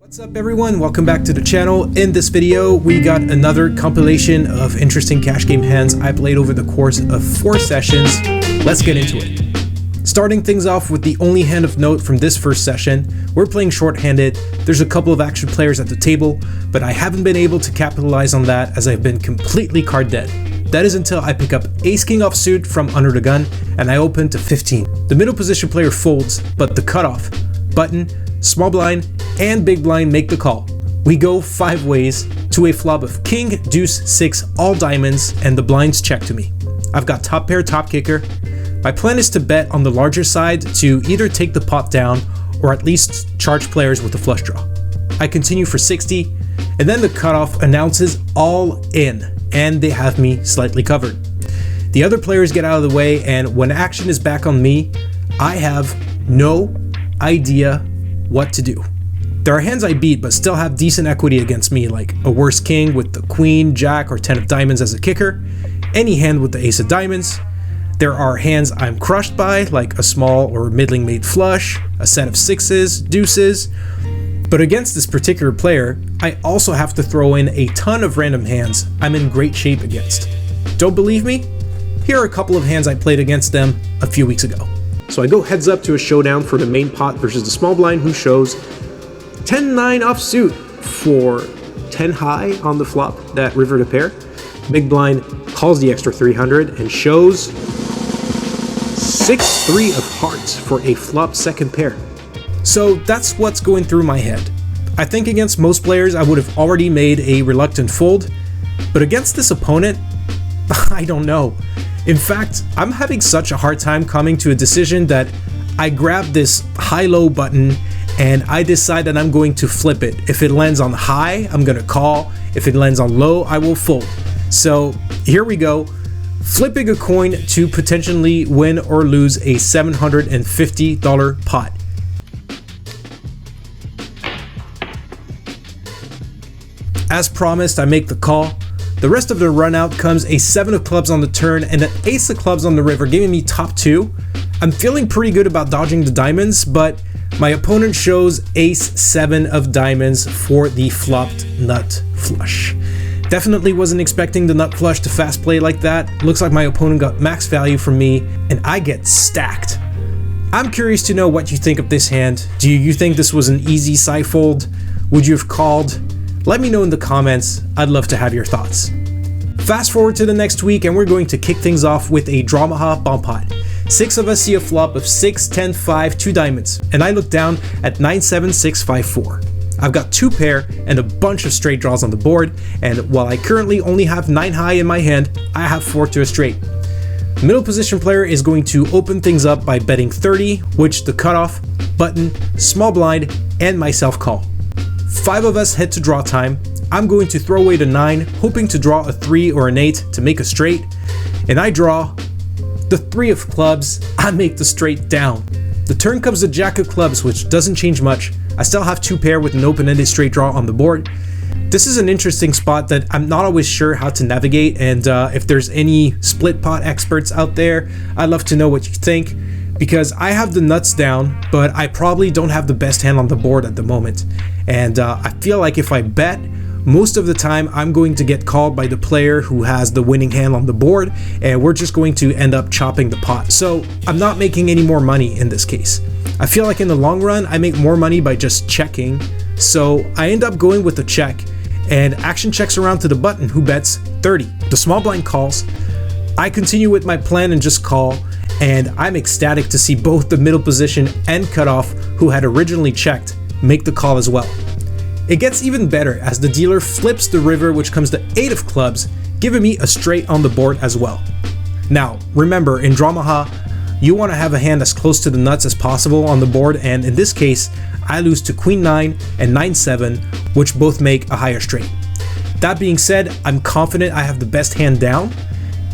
What's up everyone, welcome back to the channel. In this video we got another compilation of interesting cash game hands I played over the course of 4 sessions. Let's get into it. Starting things off with the only hand of note from this first session, we're playing short-handed. There's a couple of action players at the table, but I haven't been able to capitalize on that as I've been completely card dead. That is until I pick up ace-king offsuit from under the gun and I open to 15. The middle position player folds, but the cutoff, button, small blind, and big blind make the call. We go 5 ways to a flop of king, deuce, 6, all diamonds, and the blinds check to me. I've got top pair, top kicker. My plan is to bet on the larger side to either take the pot down or at least charge players with a flush draw. I continue for 60, and then the cutoff announces all in, and they have me slightly covered. The other players get out of the way, and when action is back on me, I have no idea what to do. There are hands I beat but still have decent equity against me, like a worse king with the queen, jack, or 10 of diamonds as a kicker, any hand with the ace of diamonds. There are hands I'm crushed by, like a small or middling made flush, a set of 6s, deuces. But against this particular player, I also have to throw in a ton of random hands I'm in great shape against. Don't believe me? Here are a couple of hands I played against them a few weeks ago. So I go heads up to a showdown for the main pot versus the small blind, who shows 10-9 offsuit for 10 high on the flop, that river to pair. Big blind calls the extra 300 and shows 6-3 of hearts for a flop second pair. So that's what's going through my head. I think against most players I would have already made a reluctant fold, but against this opponent, I don't know. In fact, I'm having such a hard time coming to a decision that I grab this high-low button and I decide that I'm going to flip it. If it lands on high, I'm gonna call. If it lands on low, I will fold. So here we go, flipping a coin to potentially win or lose a $750 pot. As promised, I make the call. The rest of the run out comes a 7 of clubs on the turn and an ace of clubs on the river, giving me top 2. I'm feeling pretty good about dodging the diamonds, but my opponent shows ace 7 of diamonds for the flopped nut flush. Definitely wasn't expecting the nut flush to fast play like that. Looks like my opponent got max value from me and I get stacked. I'm curious to know what you think of this hand. Do you think this was an easy side fold? Would you have called? Let me know in the comments. I'd love to have your thoughts. Fast forward to the next week and we're going to kick things off with a Dramaha bomb pot. 6 of us see a flop of 6, 10, 5, 2 diamonds, and I look down at 9, 7, 6, 5, 4. I've got 2 pair and a bunch of straight draws on the board, and while I currently only have 9 high in my hand, I have 4 to a straight. The middle position player is going to open things up by betting 30, which the cutoff, button, small blind, and myself call. 5 of us head to draw time. I'm going to throw away the 9, hoping to draw a 3 or an 8 to make a straight, and I draw the 3 of clubs. I make the straight down. The turn comes the jack of clubs, which doesn't change much. I still have 2 pair with an open-ended straight draw on the board. This is an interesting spot that I'm not always sure how to navigate, and if there's any split pot experts out there, I'd love to know what you think, because I have the nuts down, but I probably don't have the best hand on the board at the moment. And I feel like if I bet, most of the time I'm going to get called by the player who has the winning hand on the board, and we're just going to end up chopping the pot. So I'm not making any more money in this case. I feel like in the long run I make more money by just checking, so I end up going with the check, and action checks around to the button, who bets 30. The small blind calls. I continue with my plan and just call, and I'm ecstatic to see both the middle position and cutoff, who had originally checked, make the call as well. It gets even better as the dealer flips the river, which comes to 8 of clubs, giving me a straight on the board as well. Now, remember, in Dramaha, you want to have a hand as close to the nuts as possible on the board, and in this case, I lose to Queen 9 and 9, 7, which both make a higher straight. That being said, I'm confident I have the best hand down,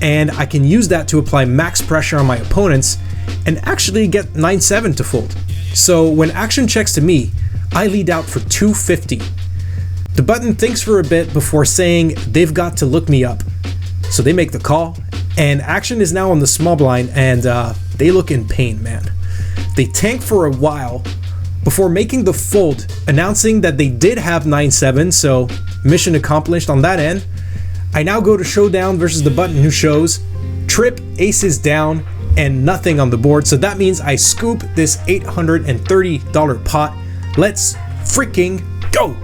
and I can use that to apply max pressure on my opponents and actually get 9, 7 to fold. So when action checks to me, I lead out for 250. The button thinks for a bit before saying they've got to look me up. So they make the call, and action is now on the small blind, and they look in pain, man. They tank for a while, before making the fold, announcing that they did have 9-7, so mission accomplished on that end. I now go to showdown versus the button who shows trip, aces down, and nothing on the board, so that means I scoop this $830 pot. Let's freaking go!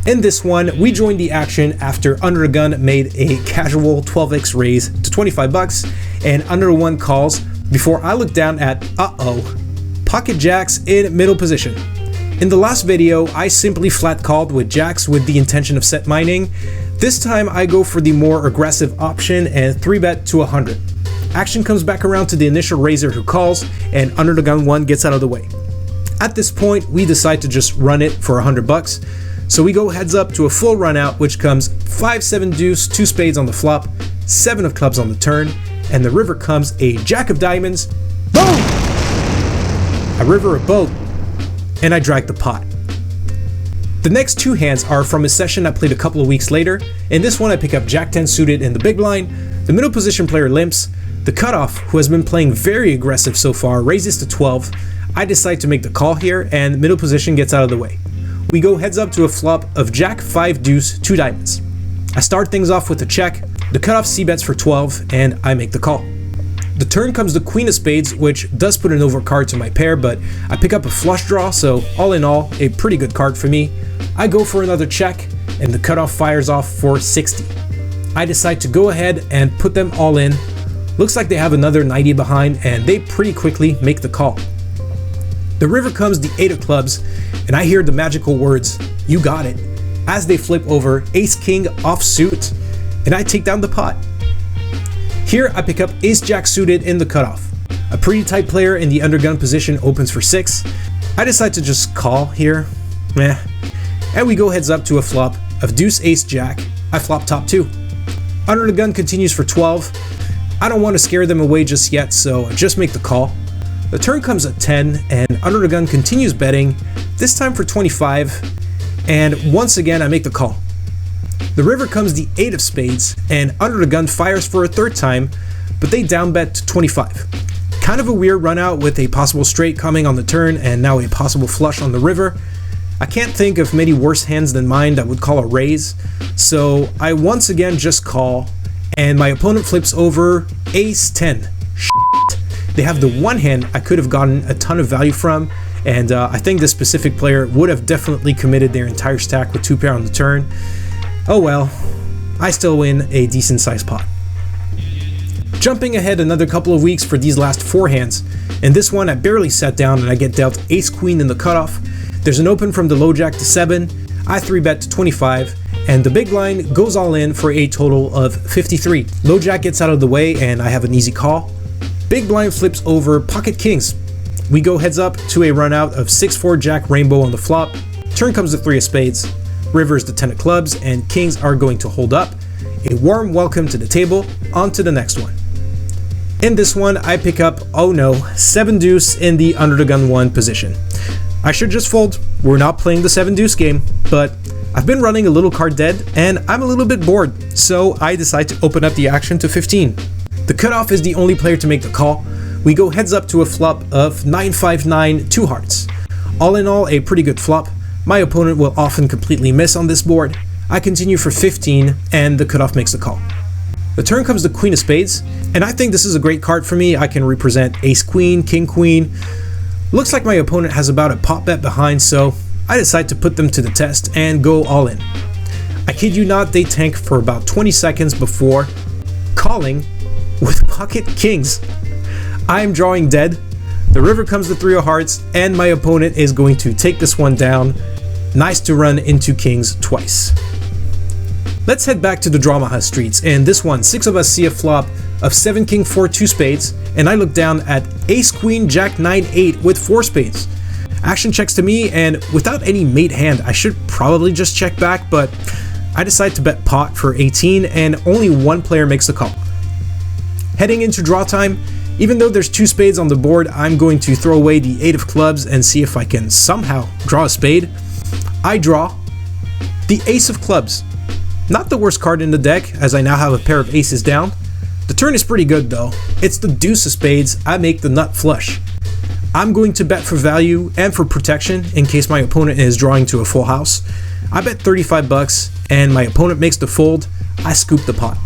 In this one, we joined the action after Under the Gun made a casual 12x raise to 25 bucks, and Under the One calls before I look down at pocket jacks in middle position. In the last video, I simply flat called with jacks with the intention of set mining. This time I go for the more aggressive option and 3-bet to 100. Action comes back around to the initial raiser who calls, and Under the Gun 1 gets out of the way. At this point, we decide to just run it for 100 bucks. So we go heads up to a full run out, which comes 5-7 deuce, 2 spades on the flop, 7 of clubs on the turn, and the river comes a jack of diamonds. Boom! A river a boat, and I drag the pot. The next two hands are from a session I played a couple of weeks later. In this one, I pick up Jack 10 suited in the big blind. The middle position player limps. The cutoff, who has been playing very aggressive so far, raises to 12. I decide to make the call here, and middle position gets out of the way. We go heads up to a flop of Jack 5 deuce, 2 diamonds. I start things off with a check. The cutoff c-bets for 12, and I make the call. The turn comes the queen of spades, which does put an overcard to my pair, but I pick up a flush draw, so all in all, a pretty good card for me. I go for another check, and the cutoff fires off for 60. I decide to go ahead and put them all in. Looks like they have another 90 behind, and they pretty quickly make the call. The river comes the 8 of clubs, and I hear the magical words, "You got it," as they flip over ace king offsuit, and I take down the pot. Here I pick up ace jack suited in the cutoff. A pretty tight player in the undergun position opens for 6. I decide to just call here, and we go heads up to a flop of deuce ace jack. I flop top 2. Under the gun continues for 12. I don't want to scare them away just yet, so I just make the call. The turn comes at 10, and Under the Gun continues betting, this time for 25, and once again I make the call. The river comes the 8 of spades, and Under the Gun fires for a third time, but they down bet to 25. Kind of a weird run out with a possible straight coming on the turn and now a possible flush on the river. I can't think of many worse hands than mine that would call a raise, so I once again just call, and my opponent flips over ace 10. They have the one hand I could have gotten a ton of value from, and I think this specific player would have definitely committed their entire stack with 2 pair on the turn. Oh well, I still win a decent sized pot. Jumping ahead another couple of weeks for these last 4 hands. In this one I barely sat down and I get dealt ace queen in the cutoff. There's an open from the low jack to 7, I 3-bet to 25, and the big blind goes all in for a total of 53. Low jack gets out of the way and I have an easy call. Big blind flips over pocket kings. We go heads up to a run out of 6-4 jack rainbow on the flop. Turn comes the 3 of spades. River is the 10 of clubs, and kings are going to hold up. A warm welcome to the table. On to the next one. In this one, I pick up, 7 deuce in the Under the Gun 1 position. I should just fold. We're not playing the 7 deuce game, but I've been running a little card dead, and I'm a little bit bored, so I decide to open up the action to 15. The cutoff is the only player to make the call. We go heads up to a flop of 9-5-9, 2 hearts. All in all, a pretty good flop. My opponent will often completely miss on this board. I continue for 15, and the cutoff makes the call. The turn comes the queen of spades, and I think this is a great card for me. I can represent ace queen, king queen. Looks like my opponent has about a pot bet behind, so I decide to put them to the test and go all in. I kid you not, they tank for about 20 seconds before calling with pocket kings. I am drawing dead. The river comes the 3 of hearts, and my opponent is going to take this one down. Nice to run into kings twice. Let's head back to the Dramaha streets, and this one, 6 of us see a flop of 7 king 4 2 spades, and I look down at ace queen jack 9 8 with 4 spades. Action checks to me, and without any mate hand, I should probably just check back, but I decide to bet pot for 18, and only one player makes the call. Heading into draw time, even though there's 2 spades on the board, I'm going to throw away the 8 of clubs and see if I can somehow draw a spade. I draw the ace of clubs. Not the worst card in the deck, as I now have a pair of aces down. The turn is pretty good though. It's the deuce of spades. I make the nut flush. I'm going to bet for value and for protection in case my opponent is drawing to a full house. I bet 35 bucks and my opponent makes the fold. I scoop the pot.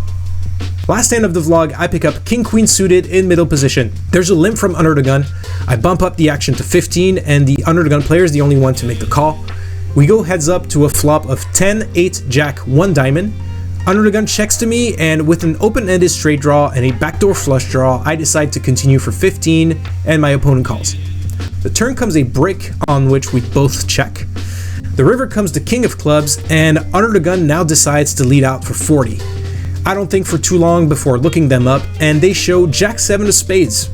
Last hand of the vlog, I pick up king queen suited in middle position. There's a limp from under the gun. I bump up the action to 15 and the under the gun player is the only one to make the call. We go heads up to a flop of 10, 8, jack, 1 diamond. Under the gun checks to me, and with an open-ended straight draw and a backdoor flush draw, I decide to continue for 15 and my opponent calls. The turn comes a brick on which we both check. The river comes the king of clubs, and under the gun now decides to lead out for 40. I don't think for too long before looking them up, and they show jack 7 of spades.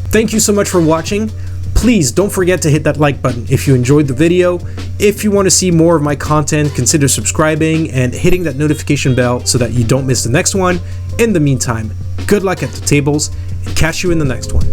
Thank you so much for watching. Please don't forget to hit that like button if you enjoyed the video. If you want to see more of my content, consider subscribing and hitting that notification bell so that you don't miss the next one. In the meantime, good luck at the tables and catch you in the next one.